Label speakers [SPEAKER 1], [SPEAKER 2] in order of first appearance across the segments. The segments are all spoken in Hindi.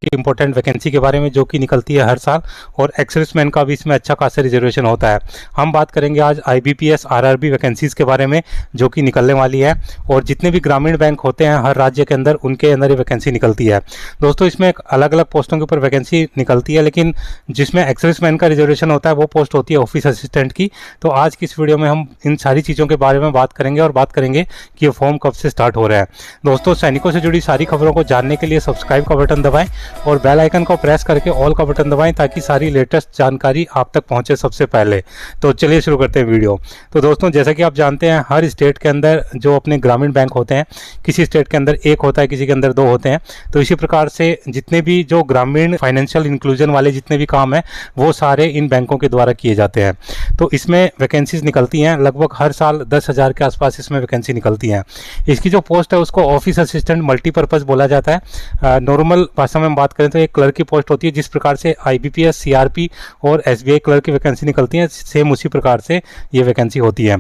[SPEAKER 1] इंपॉर्टेंट वैकेंसी के बारे में जो कि निकलती है हर साल, और एक्सर्विसमैन का भी इसमें अच्छा खासा रिजर्वेशन होता है। हम बात करेंगे आज IBPS RRB वैकेंसीज़ के बारे में जो कि निकलने वाली है, और जितने भी ग्रामीण बैंक होते हैं हर राज्य के अंदर उनके अंदर ये वैकेंसी निकलती है। दोस्तों इसमें अलग अलग पोस्टों के ऊपर वैकेंसी निकलती है, लेकिन जिसमें एक्सर्विसमैन का रिजर्वेशन होता है वो पोस्ट होती है ऑफिस असिस्टेंट की। तो आज की इस वीडियो में हम इन सारी चीज़ों के बारे में बात करेंगे और बात करेंगे कि ये फॉर्म कब से स्टार्ट हो रहा है। दोस्तों सैनिकों से जुड़ी सारी खबरों को जानने के लिए सब्सक्राइब का बटन दबाएं और बेल आइकन को प्रेस करके ऑल का बटन दबाएं ताकि सारी लेटेस्ट जानकारी आप तक पहुंचे सबसे पहले। तो चलिए शुरू करते हैं वीडियो। तो दोस्तों जैसा कि आप जानते हैं हर स्टेट के अंदर जो अपने ग्रामीण बैंक होते हैं, किसी स्टेट के अंदर एक होता है, किसी के अंदर दो होते हैं। तो इसी प्रकार से जितने भी जो ग्रामीण फाइनेंशियल इंक्लूजन वाले जितने भी काम हैं वो सारे इन बैंकों के द्वारा किए जाते हैं। तो इसमें वैकेंसीज निकलती हैं लगभग हर साल 10,000 के आसपास इसमें वैकेंसी निकलती हैं। इसकी जो पोस्ट है उसको ऑफिस असिस्टेंट मल्टीपर्पज़ बोला जाता है। नॉर्मल भाषा में हम बात करें तो एक क्लर्क की पोस्ट होती है। जिस प्रकार से IBPS CRP और SBI क्लर्क की वैकेंसी निकलती है सेम उसी प्रकार से ये वैकेंसी होती है।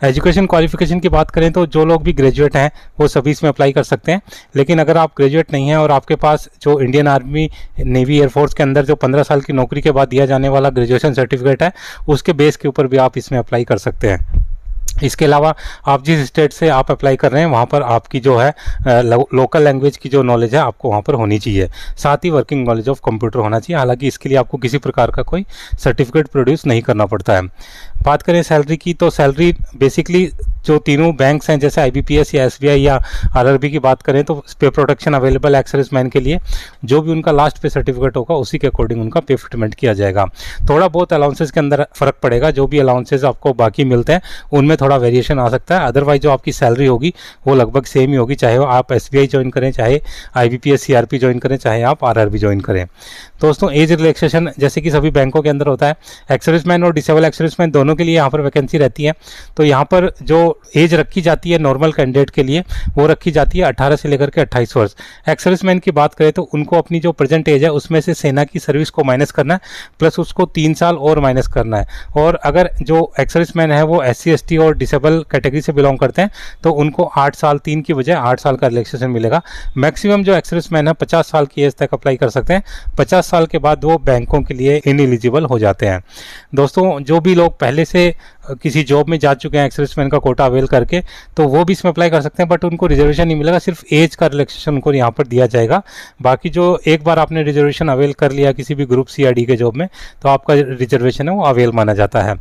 [SPEAKER 1] एजुकेशन क्वालिफिकेशन की बात करें तो जो लोग भी ग्रेजुएट हैं वो सभी इसमें अप्लाई कर सकते हैं, लेकिन अगर आप ग्रेजुएट नहीं हैं और आपके पास जो इंडियन आर्मी, नेवी, एयरफोर्स के अंदर जो 15 साल की नौकरी के बाद दिया जाने वाला ग्रेजुएशन सर्टिफिकेट है उसके बेस के ऊपर भी आप इसमें अप्लाई कर सकते हैं। इसके अलावा आप जिस स्टेट से आप अप्लाई कर रहे हैं वहाँ पर आपकी जो है लोकल लैंग्वेज की जो नॉलेज है आपको वहाँ पर होनी चाहिए, साथ ही वर्किंग नॉलेज ऑफ कंप्यूटर होना चाहिए। हालांकि इसके लिए आपको किसी प्रकार का कोई सर्टिफिकेट प्रोड्यूस नहीं करना पड़ता है। बात करें सैलरी की तो सैलरी बेसिकली जो तीनों बैंक्स हैं जैसे IBPS या SBI या RRB की बात करें तो पे प्रोटेक्शन अवेलेबल है एक्सर्विसमैन के लिए। जो भी उनका लास्ट पे सर्टिफिकेट होगा उसी के अकॉर्डिंग उनका पे फिटमेंट किया जाएगा। थोड़ा बहुत अलाउंसेस के अंदर फ़र्क पड़ेगा, जो भी अलाउंसेस आपको बाकी मिलते हैं उनमें थोड़ा वेरिएशन आ सकता है। अदरवाइज जो आपकी सैलरी होगी वो लगभग सेम ही होगी, चाहे आप SBI ज्वाइन करें, चाहे IBPS CRP ज्वाइन करें, चाहे आप RRB ज्वाइन करें। दोस्तों एज रिलैक्सेशन जैसे कि सभी बैंकों के अंदर होता है, एक्सर्विसमैन और डिसेबल एक्सर्विसमैन दोनों के लिए यहाँ पर वैकेंसी रहती है। तो यहाँ पर जो एज रखी जाती है नॉर्मल कैंडिडेट के लिए वो रखी जाती है 18 से लेकर के 28 वर्ष। एक्सर्विसमैन की बात करें तो उनको अपनी जो प्रेजेंट एज है उसमें से सेना की सर्विस को माइनस करना है, प्लस उसको 3 साल और माइनस करना है। और अगर जो एक्सर्विसमैन है वो SC ST और डिसेबल कैटेगरी से बिलोंग करते हैं तो उनको 8 साल, 3 की बजाय 8 साल का रिलैक्सेशन मिलेगा। मैक्सिमम जो एक्सर्विसमैन है 50 साल की एज तक अप्लाई कर सकते हैं। 50 साल के बाद वो बैंकों के लिए इनएलिजिबल हो जाते हैं। दोस्तों जो भी लोग पहले से किसी जॉब में जा चुके हैं एक्सर्विसमैन का कोटा अवेल करके तो वो भी इसमें अप्लाई कर सकते हैं, बट उनको रिजर्वेशन नहीं मिलेगा, सिर्फ एज का रिलैक्सेशन उनको यहाँ पर दिया जाएगा। बाकी जो एक बार आपने रिजर्वेशन अवेल कर लिया किसी भी ग्रुप C या D के जॉब में तो आपका रिजर्वेशन है वो अवेल माना जाता है।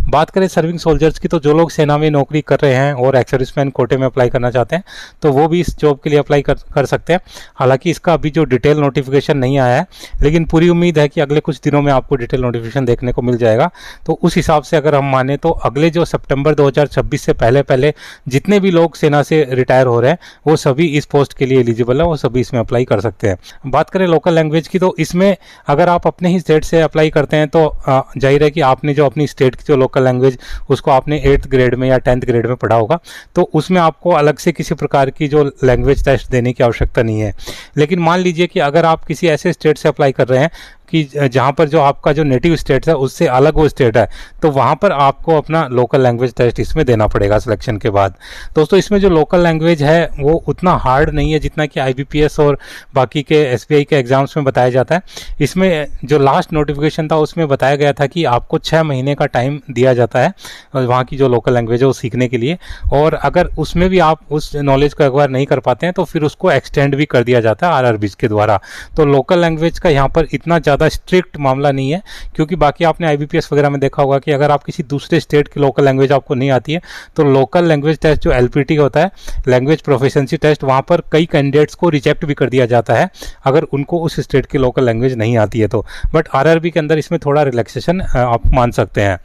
[SPEAKER 1] बात करें सर्विंग सोल्जर्स की तो जो लोग सेना में नौकरी कर रहे हैं और एक्सर्विसमैन कोटे में अप्लाई करना चाहते हैं तो वो भी इस जॉब के लिए अप्लाई कर सकते हैं। हालांकि इसका अभी जो डिटेल नोटिफिकेशन नहीं आया है, लेकिन पूरी उम्मीद है कि अगले कुछ दिनों में आपको डिटेल नोटिफिकेशन देखने को मिल जाएगा। तो उस हिसाब से अगर हम माने तो अगले जो सितंबर 2026 से पहले जितने भी लोग सेना से रिटायर हो रहे हैं वो सभी इस पोस्ट के लिए एलिजिबल है, वो सभी इसमें अप्लाई कर सकते हैं। बात करें लोकल लैंग्वेज की तो इसमें अगर आप अपने ही स्टेट से अप्लाई करते हैं तो जाहिर है कि आपने जो अपनी स्टेट की जो लोकल लैंग्वेज उसको आपने 8th ग्रेड में या 10th ग्रेड में पढ़ा होगा, तो उसमें आपको अलग से किसी प्रकार की जो लैंग्वेज टेस्ट देने की आवश्यकता नहीं है। लेकिन मान लीजिए कि अगर आप किसी ऐसे स्टेट से अप्लाई कर रहे हैं कि जहाँ पर जो आपका जो नेटिव स्टेट है उससे अलग वो स्टेट है तो वहाँ पर आपको अपना लोकल लैंग्वेज टेस्ट इसमें देना पड़ेगा सिलेक्शन के बाद। दोस्तों इसमें जो लोकल लैंग्वेज है वो उतना हार्ड नहीं है जितना कि IBPS और बाकी के SBI के एग्जाम्स में बताया जाता है। इसमें जो लास्ट नोटिफिकेशन था उसमें बताया गया था कि आपको 6 महीने का टाइम दिया जाता है वहाँ की जो लोकल लैंग्वेज है वो सीखने के लिए, और अगर उसमें भी आप उस नॉलेज को एक्वायर नहीं कर पाते हैं तो फिर उसको एक्सटेंड भी कर दिया जाता है RRB के द्वारा। तो लोकल लैंग्वेज का यहाँ पर इतना ज़्यादा स्ट्रिक्ट मामला नहीं है, क्योंकि बाकी आपने IBPS वगैरह में देखा होगा कि अगर आप किसी दूसरे स्टेट की लोकल लैंग्वेज आपको नहीं आती है तो लोकल लैंग्वेज टेस्ट जो LPT होता है, लैंग्वेज प्रोफिशिएंसी टेस्ट, वहाँ पर कई कैंडिडेट्स को रिजेक्ट भी कर दिया जाता है अगर उनको उस स्टेट की लोकल लैंग्वेज नहीं आती है तो। बट RRB के अंदर इसमें थोड़ा रिलैक्सेशन आप मान सकते हैं।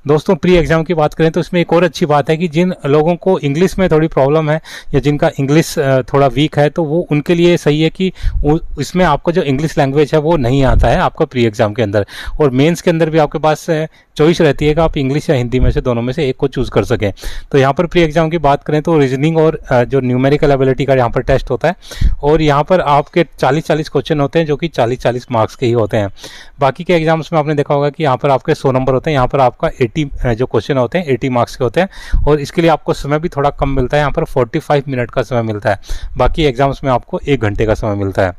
[SPEAKER 1] दोस्तों प्री एग्जाम की बात करें तो इसमें एक और अच्छी बात है कि जिन लोगों को इंग्लिश में थोड़ी प्रॉब्लम है या जिनका इंग्लिश थोड़ा वीक है तो वो उनके लिए सही है कि इसमें आपको जो इंग्लिश लैंग्वेज है वो नहीं आता है आपका प्री एग्जाम के अंदर, और मेंस के अंदर भी आपके पास चॉइस रहती है कि आप इंग्लिश या हिंदी हिंदी में से दोनों में से एक को चूज़ कर सकें। तो यहाँ पर प्री एग्जाम की बात करें तो रीजनिंग और जो न्यूमेरिकल एबिलिटी का यहाँ पर टेस्ट होता है और यहाँ पर आपके 40-40 क्वेश्चन होते हैं जो कि 40-40 मार्क्स के ही होते हैं। बाकी के एग्जाम्स में आपने देखा होगा कि यहाँ पर आपके 100 नंबर होते हैं, यहाँ पर आपका 80 जो क्वेश्चन होते हैं 80 मार्क्स के होते हैं और इसके लिए आपको समय भी थोड़ा कम मिलता है, यहाँ पर 45 मिनट का समय मिलता है। बाकी एग्जाम्स में आपको 1 घंटे का समय मिलता है।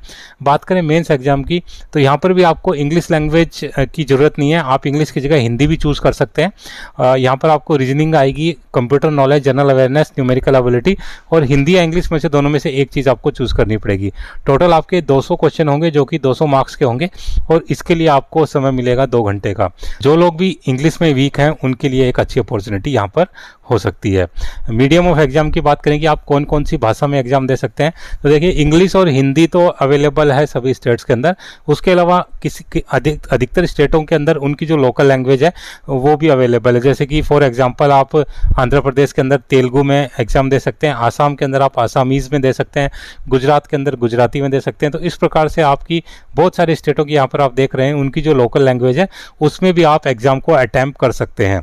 [SPEAKER 1] बात करें मेंस एग्जाम की तो यहाँ पर भी आपको इंग्लिश लैंग्वेज की ज़रूरत नहीं है, आप इंग्लिश की जगह हिंदी भी चूज़ कर सकते हैं। यहाँ पर आपको रीजनिंग आएगी, computer knowledge, general awareness, numerical ability और हिंदी या इंग्लिश में से दोनों में से एक चीज़ आपको चूज़ करनी पड़ेगी। टोटल आपके 200 क्वेश्चन होंगे जो कि 200 मार्क्स के होंगे और इसके लिए आपको समय मिलेगा 2 घंटे का। जो लोग भी इंग्लिश में वीक हैं उनके लिए एक अच्छी अपॉर्चुनिटी यहाँ पर हो सकती है। मीडियम ऑफ एग्जाम की बात करें कि आप कौन कौन सी भाषा में एग्जाम दे सकते हैं, तो देखिए इंग्लिश और हिंदी तो अवेलेबल है सभी स्टेट्स के अंदर, उसके अलावा किसी अधिकतर स्टेटों के अंदर उनकी जो लोकल लैंग्वेज है वो भी अवेलेबल है। जैसे कि फॉर एग्जांपल आप आंध्र प्रदेश के अंदर तेलुगु में एग्जाम दे सकते हैं, आसाम के अंदर आप आसामीज़ में दे सकते हैं, गुजरात के अंदर गुजराती में दे सकते हैं। तो इस प्रकार से आपकी बहुत सारे स्टेटों की यहाँ पर आप देख रहे हैं उनकी जो लोकल लैंग्वेज है उसमें भी आप एग्जाम को अटैम्प्ट कर सकते हैं।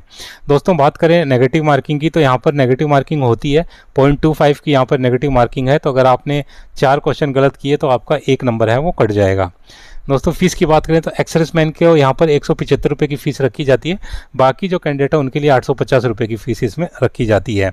[SPEAKER 1] दोस्तों बात करें नेगेटिव मार्किंग की तो यहाँ पर नेगेटिव मार्किंग होती है 0.25 की यहाँ पर नेगेटिव मार्किंग है। तो अगर आपने 4 क्वेश्चन गलत किए तो आपका 1 नंबर है वो कट जाएगा। दोस्तों फीस की बात करें तो एक्सर्विसमैन के यहाँ पर 175 रुपये की फ़ीस रखी जाती है, बाकी जो कैंडिडेट है उनके लिए 850 रुपये की फ़ीस इसमें रखी जाती है।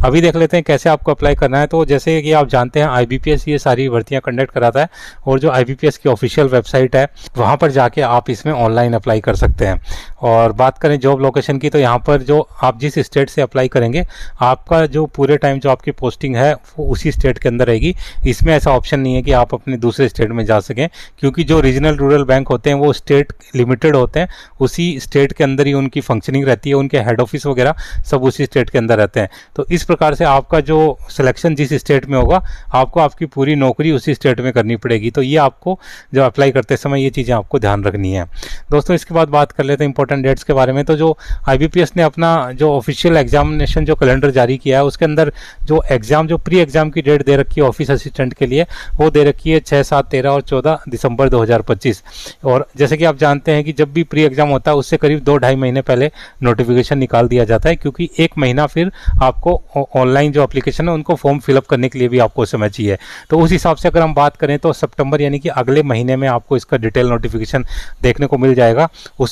[SPEAKER 1] अभी देख लेते हैं कैसे आपको अप्लाई करना है। तो जैसे कि आप जानते हैं IBPS ये सारी भर्तियां कंडक्ट कराता है और जो IBPS की ऑफिशियल वेबसाइट है वहाँ पर जाके आप इसमें ऑनलाइन अप्लाई कर सकते हैं। और बात करें जॉब लोकेशन की तो यहाँ पर जो आप जिस स्टेट से अप्लाई करेंगे आपका जो पूरे टाइम जो आपकी पोस्टिंग है वो उसी स्टेट के अंदर रहेगी। इसमें ऐसा ऑप्शन नहीं है कि आप अपने दूसरे स्टेट में जा सकें, क्योंकि जो रीजनल रूरल बैंक होते हैं वो स्टेट लिमिटेड होते हैं, उसी स्टेट के अंदर ही उनकी फंक्शनिंग रहती है, उनके हेड ऑफिस वगैरह सब उसी स्टेट के अंदर रहते हैं। तो इस प्रकार से आपका जो सिलेक्शन जिस स्टेट में होगा आपको आपकी पूरी नौकरी उसी स्टेट में करनी पड़ेगी। तो ये आपको जो अप्लाई करते समय ये चीज़ें आपको ध्यान रखनी है। दोस्तों इसके बाद बात कर लेते हैं इंपॉर्टेंट डेट्स के बारे में। तो जो IBPS ने अपना जो ऑफिशियल एग्जामिनेशन जो कैलेंडर जारी किया है उसके अंदर जो एग्जाम जो प्री एग्जाम की डेट दे रखी है ऑफिस असिस्टेंट के लिए वो दे रखी है 6, 7, 13 और 14 दिसंबर 2025। और जैसे कि आप जानते हैं कि जब भी प्री एग्जाम होता है उससे करीब 2-2.5 महीने पहले नोटिफिकेशन निकाल दिया जाता है, क्योंकि 1 महीना फिर आपको ऑनलाइन जो एप्लीकेशन है उनको फॉर्म फिलअप करने के लिए भी आपको समय चाहिए। तो उस हिसाब से अगर हम बात करें तो सितंबर यानी कि अगले महीने में आपको इसका डिटेल नोटिफिकेशन देखने को मिल जाएगा। उस